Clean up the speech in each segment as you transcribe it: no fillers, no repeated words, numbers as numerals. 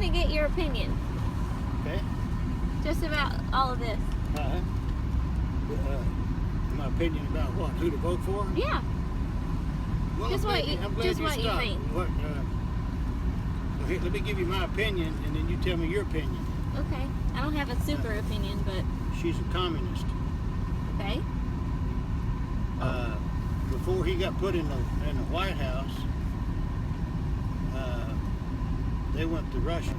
trying to get your opinion. Okay. Just about all of this. My opinion about what? Who to vote for? Yeah. Well, Just what you stopped. think. Here, let me give you my opinion, and then you tell me your opinion. Okay. I don't have a super opinion, but She's a communist. okay. Before he got put in the White House, they went to Russia,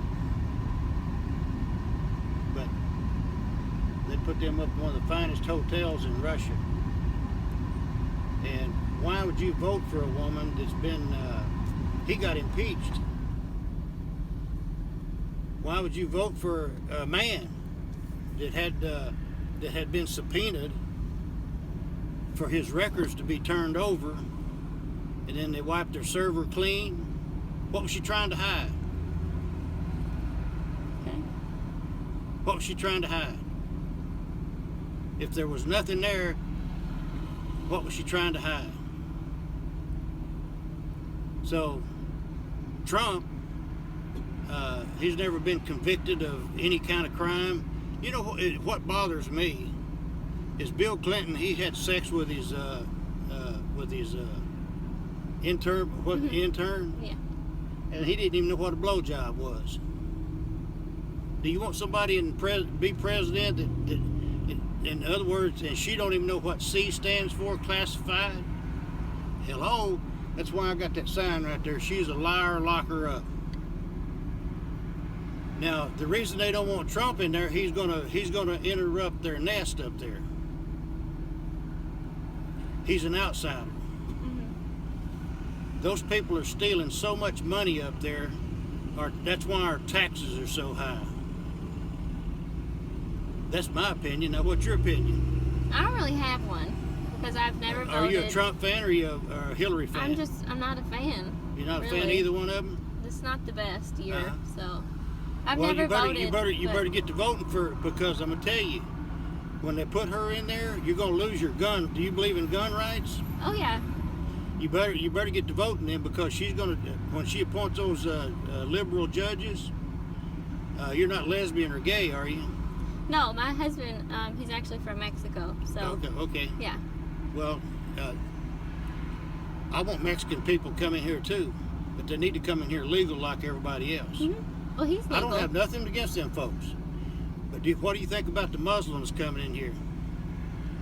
but they put them up in one of the finest hotels in Russia. And why would you vote for a woman that's been? He got impeached. Why would you vote for a man that had been subpoenaed for his records to be turned over, and then they wiped their server clean? What was she trying to hide? Okay. What was she trying to hide? If there was nothing there, what was she trying to hide? So, Trump, he's never been convicted of any kind of crime. You know what bothers me is Bill Clinton. He had sex with his intern. Intern? Yeah. And he didn't even know what a blowjob was. Do you want somebody be president that, in other words, and she don't even know what C stands for, classified? Hello? That's why I got that sign right there. She's a liar, lock her up. Now, the reason they don't want Trump in there, he's gonna interrupt their nest up there. He's an outsider. Mm-hmm. Those people are stealing so much money up there. That's why our taxes are so high. That's my opinion. Now, what's your opinion? I don't really have one because I've never voted. Are you a Trump fan or are you a Hillary fan? I'm not a fan. You're not a really. fan of either one of them? It's not the best year, so I've Well, never voted. You better get to voting for it, because I'm gonna tell you, when they put her in there, you're gonna lose your gun. Do you believe in gun rights? Oh yeah. You better get to voting then, because she's gonna, when she appoints those liberal judges. You're not lesbian or gay, are you? No, my husband, he's actually from Mexico, so. Okay. Yeah. Well, I want Mexican people coming here too, but they need to come in here legal like everybody else. Mm-hmm. Well, he's legal. I don't have nothing against them folks, but what do you think about the Muslims coming in here?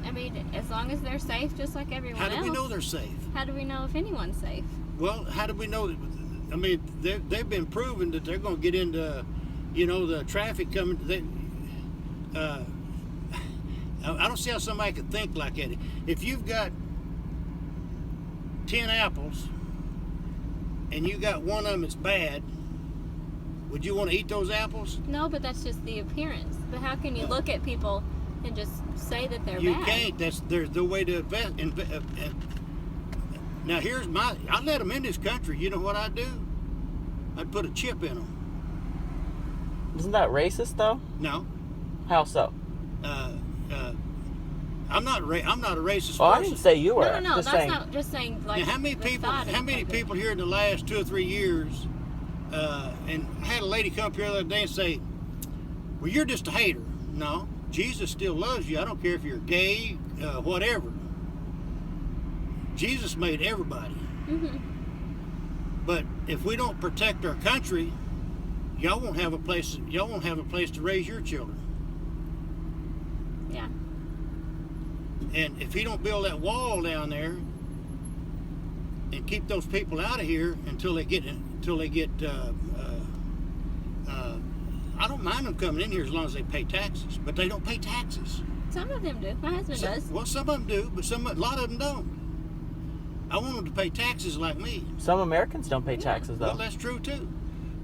I mean, as long as they're safe, just like everyone else. How do we know they're safe? How do we know if anyone's safe? Well, how do we know that? I mean, they've been proven that they're going to get into, the traffic coming. I don't see how somebody could think like that. If you've got 10 apples and you got one of them that's bad, would you want to eat those apples? No, but that's just the appearance. But how can you look at people and just say that they're bad? You can't. There's the way to invest. Now I let them in this country. You know what I'd do? I'd put a chip in them. Isn't that racist though? No. How so? I'm not a racist person. Oh, I didn't say you were. No, Just that's saying. not just saying like. Now, how many people here in the last 2 or 3 years, and I had a lady come up here the other day and say, well, you're just a hater. No, Jesus still loves you. I don't care if you're gay, whatever. Jesus made everybody. Mm-hmm. But if we don't protect our country, y'all won't have a place to raise your children. Yeah. And if he don't build that wall down there and keep those people out of here until they get I don't mind them coming in here as long as they pay taxes, but they don't pay taxes. Some of them do. My husband does. Well, some of them do, but a lot of them don't. I want them to pay taxes like me. Some Americans don't pay taxes though. Well, that's true too.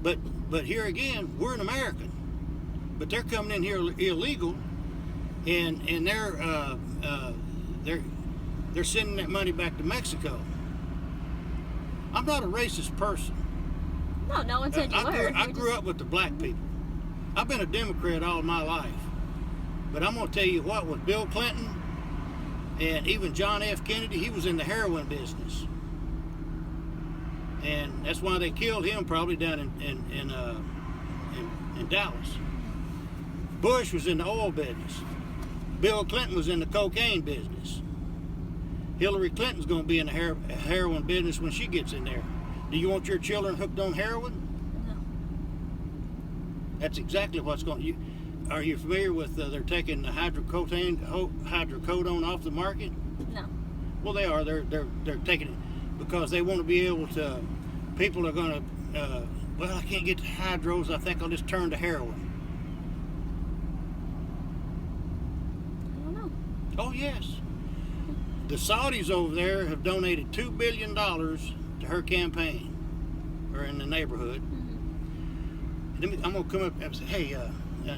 But here again, we're an American, but they're coming in here illegal, and they're sending that money back to Mexico. I'm not a racist person. No, no one said you were. I grew up with the black people. I've been a Democrat all my life. But I'm going to tell you what, with Bill Clinton and even John F. Kennedy, he was in the heroin business. And that's why they killed him probably down in in Dallas. Bush was in the oil business. Bill Clinton was in the cocaine business. Hillary Clinton's going to be in the heroin business when she gets in there. Do you want your children hooked on heroin? No. That's exactly what's going to... Are you familiar with they're taking the hydrocodone off the market? No. Well, they are. They're taking it because they want to be able to... People are going to... well, I can't get to hydros. I think I'll just turn to heroin. I don't know. Oh, yes. The Saudis over there have donated $2 billion to her campaign, or in the neighborhood. Mm-hmm. I'm going to come up and say, hey,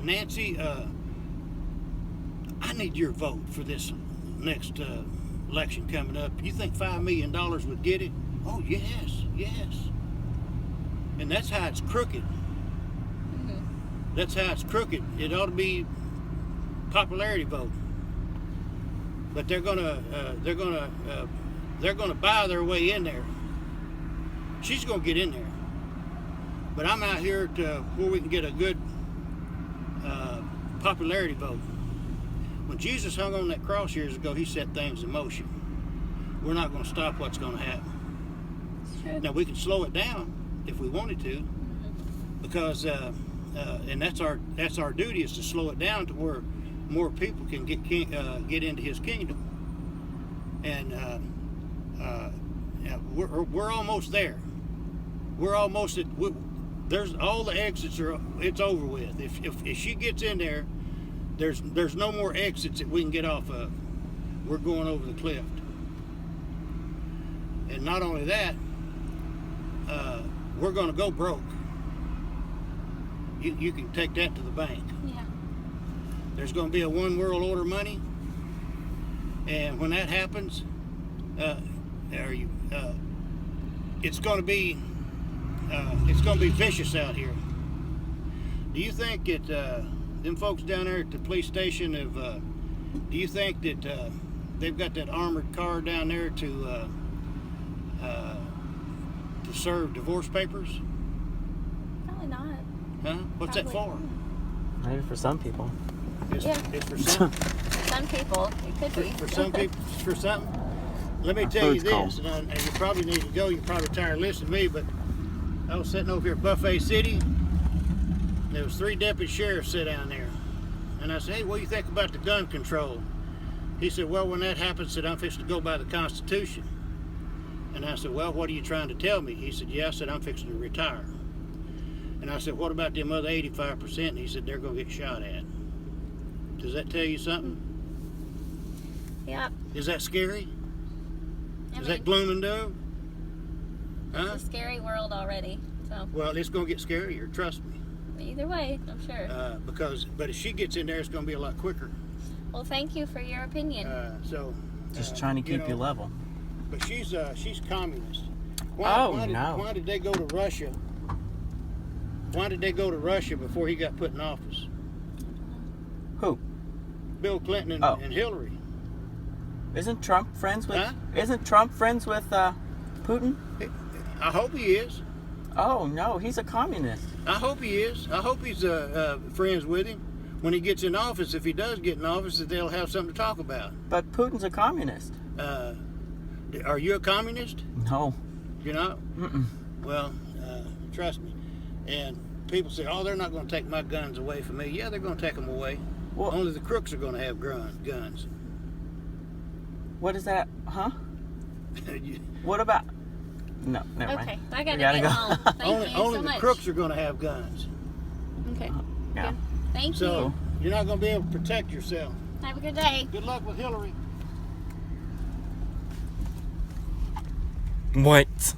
Nancy, I need your vote for this next election coming up. You think $5 million would get it? Oh, yes, yes. And that's how it's crooked. Mm-hmm. That's how it's crooked. It ought to be popularity vote. But they're gonna buy their way in there. She's gonna get in there. But I'm out here to where we can get a good popularity vote. When Jesus hung on that cross years ago, he set things in motion. We're not going to stop what's going to happen. It's true. Now we can slow it down if we wanted to, because and that's our duty, is to slow it down to where more people can get into his kingdom. And we're almost there. We're almost at. There's all the exits are. It's over with. If she gets in there, there's no more exits that we can get off of. We're going over the cliff. And not only that, we're going to go broke. You can take that to the bank. Yeah. There's going to be a one world order money, and when that happens, it's going to be vicious out here. Do you think that them folks down there at the police station have? Do you think that they've got that armored car down there to serve divorce papers? Probably not. Huh? What's that for? Probably. Maybe for some people. It's for some. Some people, it could be. For some people, for something. Let me tell you this, and you probably need to go. You're probably tired of listening to me, but I was sitting over here at Buffet City. There was 3 deputy sheriffs sit down there, and I said, "Hey, what do you think about the gun control?" He said, "Well, when that happens, I said, I'm fixing to go by the Constitution." And I said, "Well, what are you trying to tell me?" He said, "Yeah." I said, "I'm fixing to retire." And I said, "What about them other 85%? And he said, "They're going to get shot at." Does that tell you something? Yep. Is that scary? I Is mean, that gloom and doom? Huh? it's a scary world already. So Well, it's going to get scarier, trust me. either way, I'm sure. But if she gets in there, it's going to be a lot quicker. Well, thank you for your opinion. Just trying to keep you level. But she's communist. No. Why did they go to Russia? Why did they go to Russia before he got put in office? Who? Bill Clinton Oh. and Hillary. Isn't Trump friends with? Huh? Isn't Trump friends with Putin? I hope he is. Oh no, he's a communist. I hope he is. I hope he's friends with him. When he gets in office, if he does get in office, that they'll have something to talk about. But Putin's a communist. Are you a communist? No. You're not? Mm-mm. Well, trust me. And people say, "Oh, they're not going to take my guns away from me." Yeah, they're going to take them away. Well, Only the crooks are going to have guns. what is that? Huh? You- What about? No, never Okay, mind. I gotta We gotta get go. home. Thank only you only so the much. crooks are going to have guns. Okay. Yeah. Good. Thank So you. you're not going to be able to protect yourself. Have a good day. Good luck with Hillary. What?